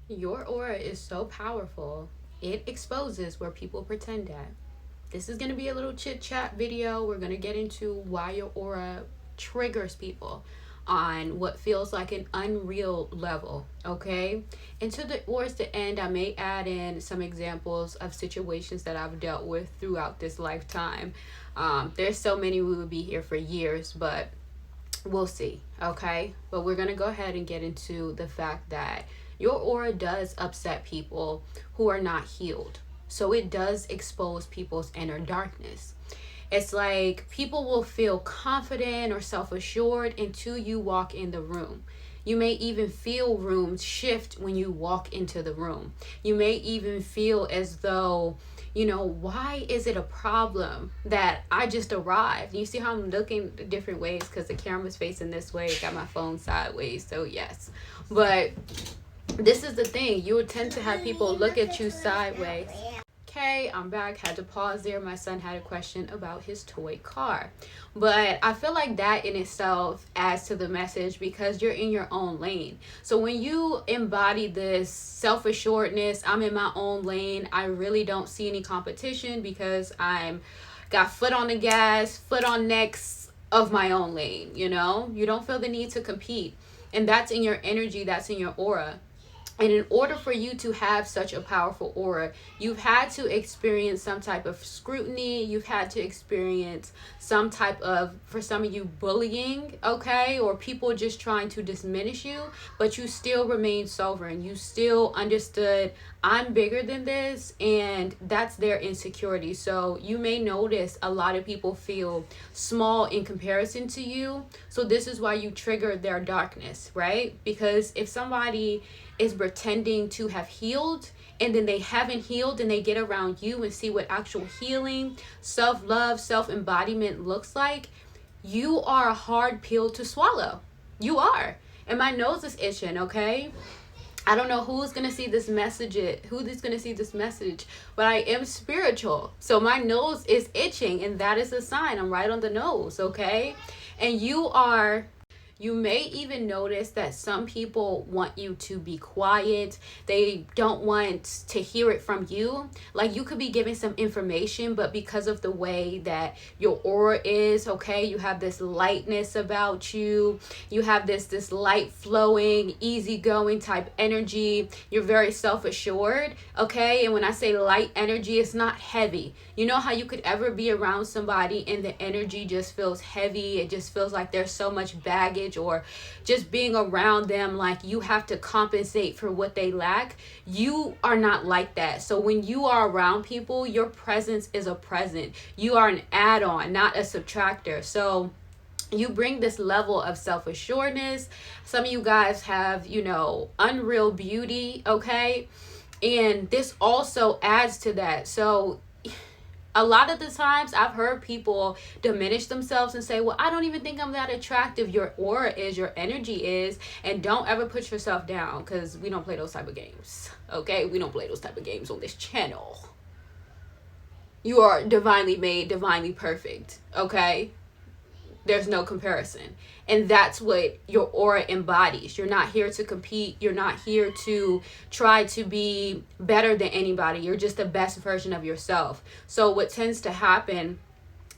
Your aura is so powerful, it exposes where people pretend at. This is going to be a little chit chat video. We're going to get into why your aura triggers people on what feels like an unreal level, okay? And towards the end, I may add in some examples of situations that I've dealt with throughout this lifetime. There's so many, we would be here for years, but we'll see, okay? But we're going to go ahead and get into the fact that your aura does upset people who are not healed. So it does expose people's inner darkness. It's like people will feel confident or self assured until you walk in the room. You may even feel rooms shift when you walk into the room. You may even feel as though, why is it a problem that I just arrived? You see how I'm looking different ways because the camera's facing this way, got my phone sideways, so yes. But this is the thing, you would tend to have people look at you sideways. Okay, I'm back. Had to pause there. My son had a question about his toy car. But I feel like that in itself adds to the message because you're in your own lane. So when you embody this self assuredness, I'm in my own lane, I really don't see any competition because I'm got foot on the gas, foot on necks of my own lane, You don't feel the need to compete. And that's in your energy, that's in your aura. And in order for you to have such a powerful aura, you've had to experience some type of scrutiny. You've had to experience some type of, for some of you, bullying, okay? Or people just trying to diminish you, but you still remain sovereign. You still understood, I'm bigger than this, and that's their insecurity. So you may notice a lot of people feel small in comparison to you. So this is why you trigger their darkness, right? Because if somebody is pretending to have healed and then they haven't healed and they get around you and see what actual healing, self-love, self-embodiment looks like, you are a hard pill to swallow. You are. And my nose is itching, okay? I don't know who's gonna see this message, but I am spiritual. So my nose is itching, and that is a sign. I'm right on the nose, okay? And you may even notice that some people want you to be quiet. They don't want to hear it from you. Like you could be giving some information, but because of the way that your aura is, okay, you have this lightness about you. You have this light flowing, easygoing type energy. You're very self-assured, okay? And when I say light energy, it's not heavy. You know how you could ever be around somebody and the energy just feels heavy. It just feels like there's so much baggage, or just being around them, like you have to compensate for what they lack. You are not like that. So when you are around people, your presence is a present. You are an add-on, not a subtractor. So you bring this level of self-assuredness. Some of you guys have, unreal beauty, okay? And this also adds to that. So a lot of the times I've heard people diminish themselves and say, well, I don't even think I'm that attractive. Your aura is, your energy is, and don't ever put yourself down because we don't play those type of games, okay? We don't play those type of games on this channel. You are divinely made, divinely perfect, okay? There's no comparison. And that's what your aura embodies. You're not here to compete. You're not here to try to be better than anybody. You're just the best version of yourself. So what tends to happen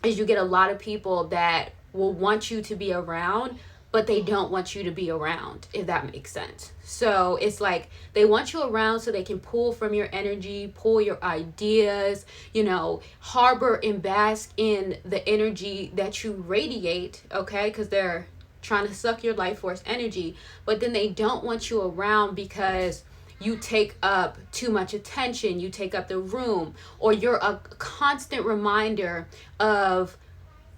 is you get a lot of people that will want you to be around, but they don't want you to be around, if that makes sense. So it's like they want you around so they can pull from your energy, pull your ideas, harbor and bask in the energy that you radiate, okay? Because they're trying to suck your life force energy, but then they don't want you around because you take up too much attention, you take up the room, or you're a constant reminder of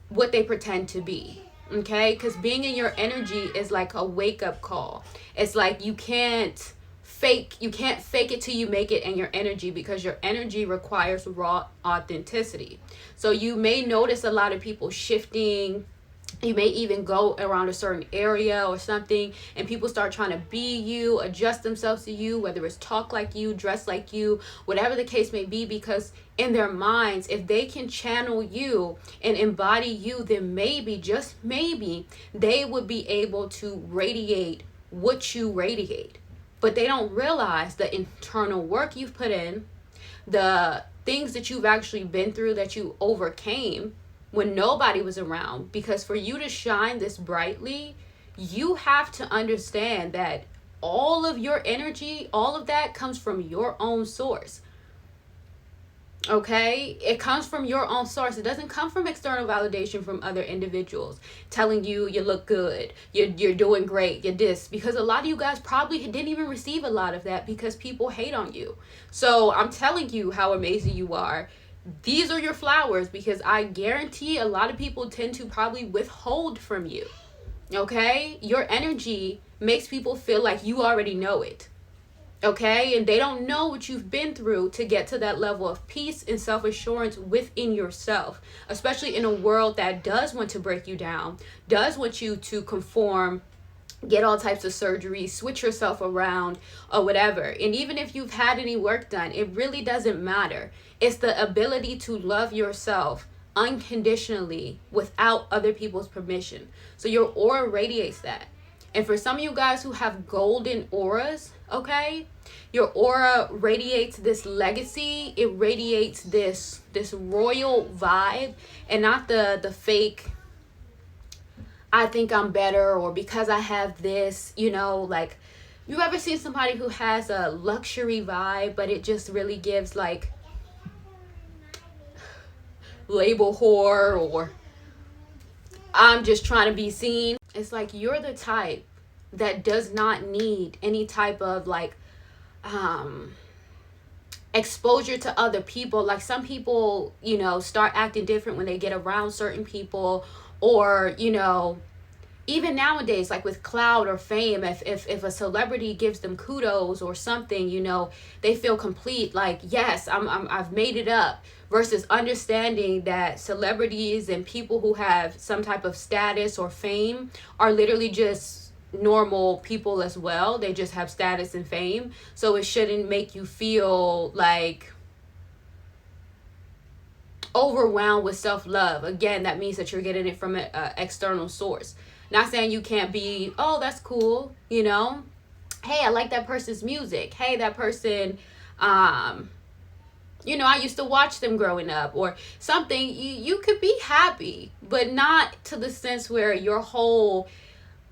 what they pretend to be. Okay, because being in your energy is like a wake-up call. It's like you can't fake it till you make it in your energy, because your energy requires raw authenticity. So you may notice a lot of people shifting. You may even go around a certain area or something and people start trying to be you, adjust themselves to you, whether it's talk like you, dress like you, whatever the case may be, because in their minds, if they can channel you and embody you, then maybe, just maybe, they would be able to radiate what you radiate. But they don't realize the internal work you've put in, the things that you've actually been through that you overcame when nobody was around. Because for you to shine this brightly, you have to understand that all of your energy, all of that comes from your own source. Okay, it comes from your own source. It doesn't come from external validation from other individuals telling you you look good, you're doing great, you're this. Because a lot of you guys probably didn't even receive a lot of that because people hate on you. So I'm telling you how amazing you are. These are your flowers, because I guarantee a lot of people tend to probably withhold from you. Okay, your energy makes people feel like you already know it. Okay, and they don't know what you've been through to get to that level of peace and self-assurance within yourself, especially in a world that does want to break you down, does want you to conform, get all types of surgeries, switch yourself around, or whatever. And even if you've had any work done, it really doesn't matter. It's the ability to love yourself unconditionally without other people's permission. So your aura radiates that. And for some of you guys who have golden auras, okay, your aura radiates this legacy. It radiates this royal vibe, and not the fake, I think I'm better, or because I have this, like, you ever seen somebody who has a luxury vibe, but it just really gives like label whore, or I'm just trying to be seen. It's like you're the type that does not need any type of like exposure to other people. Like some people, start acting different when they get around certain people, or even nowadays, like with clout or fame, if a celebrity gives them kudos or something, they feel complete, like, yes, I've made it up, versus understanding that celebrities and people who have some type of status or fame are literally just normal people as well. They just have status and fame. So it shouldn't make you feel like overwhelmed with self-love. Again, that means that you're getting it from an external source. Not saying you can't be, oh, that's cool, hey, I like that person's music. Hey, that person, I used to watch them growing up, or something. You could be happy, but not to the sense where your whole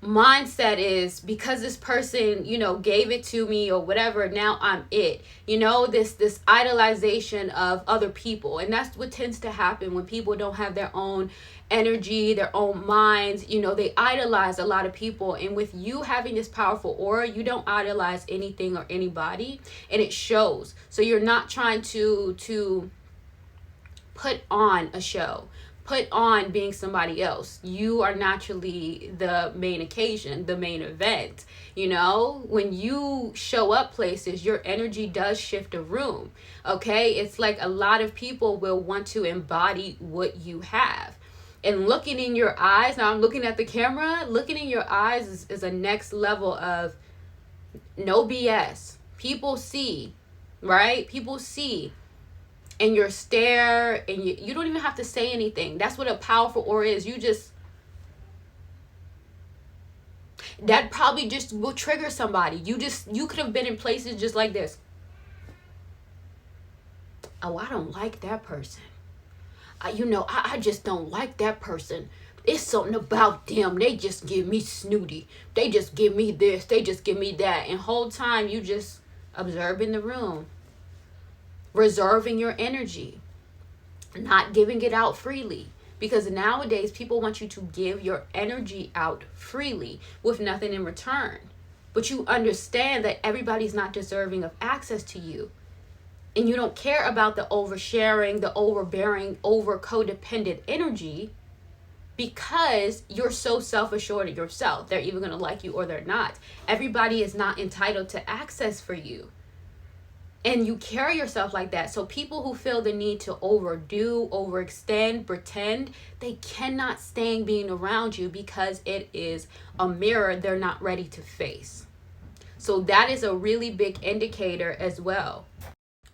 mindset is, because this person gave it to me or whatever, now I'm it. This idolization of other people. And that's what tends to happen when people don't have their own energy, their own minds. They idolize a lot of people. And with you having this powerful aura, you don't idolize anything or anybody, and it shows. So you're not trying to put on a show, put on being somebody else. You are naturally the main occasion, the main event. When you show up places, your energy does shift a room. Okay, it's like a lot of people will want to embody what you have. And looking in your eyes, now I'm looking at the camera, looking in your eyes is a next level of no BS. People see, right? People see. And your stare, and you don't even have to say anything. That's what a powerful aura is. That probably just will trigger somebody. You could have been in places just like this. Oh, I don't like that person. I just don't like that person. It's something about them. They just give me snooty. They just give me this. They just give me that. And whole time you just observing the room. Reserving your energy. Not giving it out freely. Because nowadays people want you to give your energy out freely with nothing in return. But you understand that everybody's not deserving of access to you. And you don't care about the oversharing, the overbearing, over codependent energy, because you're so self-assured of yourself. They're either going to like you or they're not. Everybody is not entitled to access for you. And you carry yourself like that. So people who feel the need to overdo, overextend, pretend, they cannot stand being around you, because it is a mirror they're not ready to face. So that is a really big indicator as well.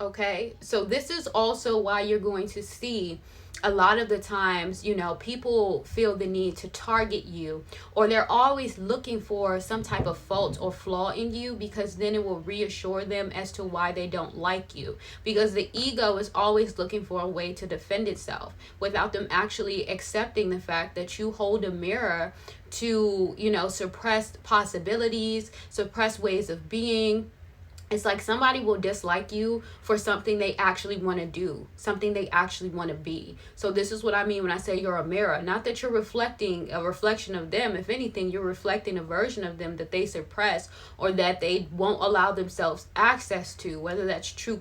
Okay, so this is also why you're going to see a lot of the times, you know, people feel the need to target you, or they're always looking for some type of fault or flaw in you, because then it will reassure them as to why they don't like you. Because the ego is always looking for a way to defend itself without them actually accepting the fact that you hold a mirror to, you know, suppress possibilities, suppress ways of being. It's like somebody will dislike you for something they actually want to do, something they actually want to be. So this is what I mean when I say you're a mirror. Not that you're reflecting a reflection of them. If anything, you're reflecting a version of them that they suppress or that they won't allow themselves access to, whether that's true